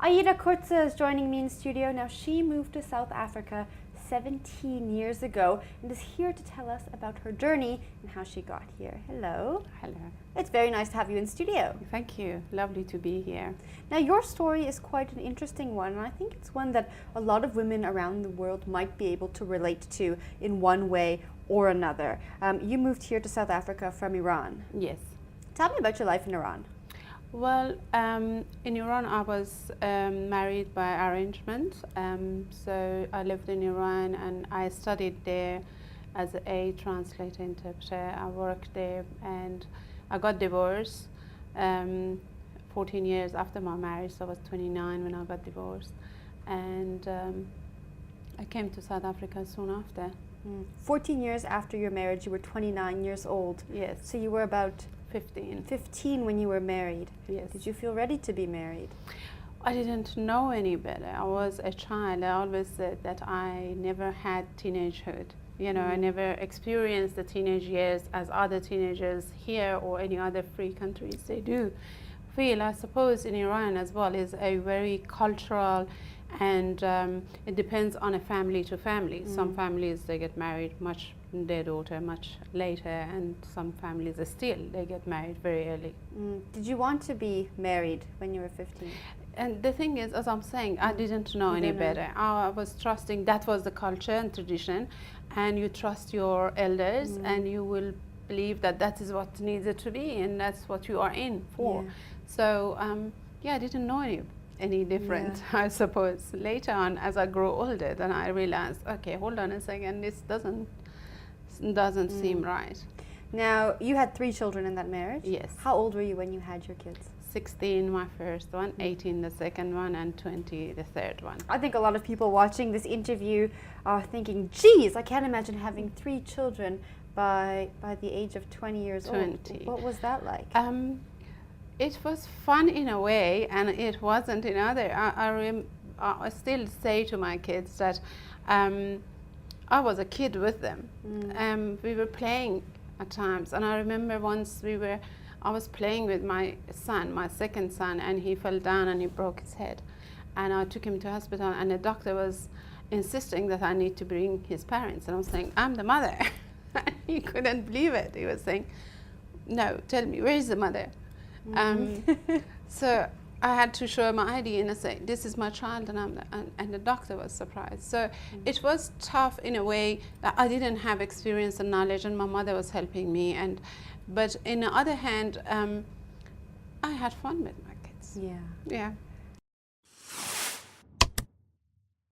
Aida Kurtza is joining me in studio. Now, she moved to South Africa 17 years ago and is here to tell us about her journey and how she got here. Hello. Hello. It's very nice to have you in studio. Thank you. Lovely to be here. Now, your story is quite an interesting one, and I think it's one that a lot of women around the world might be able to relate to in one way or another. You moved here to South Africa from Iran. Yes. Tell me about your life in Iran. Well, in Iran I was married by arrangement. So I lived in Iran and I studied there as a translator interpreter. I worked there and I got divorced 14 years after my marriage. So I was 29 when I got divorced. And I came to South Africa soon after. 14 years after your marriage, you were 29 years old. Yes. So you were about 15 when you were married. Yes. Did you feel ready to be married? I didn't know any better. I was a child. I always said that I never had teenagehood. You know, I never experienced the teenage years as other teenagers here or any other free countries they do feel. I suppose in Iran as well is a very cultural, and it depends on a family to family. Some families they get married their daughter much later, and some families still they get married very early. Did you want to be married when you were 15? And the thing is, as I'm saying, I didn't know any better. I was trusting that was the culture and tradition, and you trust your elders and you will believe that that is what needed to be and that's what you are in for. So yeah, I didn't know any different. I suppose later on as I grew older, then I realized, okay, hold on a second, this doesn't seem right. Now, you had 3 children in that marriage? Yes. How old were you when you had your kids? 16 my first one, 18 the second one, and 20 the third one. I think a lot of people watching this interview are thinking, geez, I can't imagine having 3 children by the age of 20 years old. What was that like? It was fun in a way, and it wasn't in other. I still say to my kids that I was a kid with them. We were playing at times, and I remember once I was playing with my son, my second son, and he fell down and he broke his head. And I took him to hospital, and the doctor was insisting that I need to bring his parents. And I was saying, I'm the mother. He couldn't believe it. He was saying, no, tell me, where is the mother? So I had to show my ID and I say, this is my child, and the doctor was surprised. So it was tough in a way that I didn't have experience and knowledge, and my mother was helping me. But in the other hand, I had fun with my kids. Yeah. Yeah.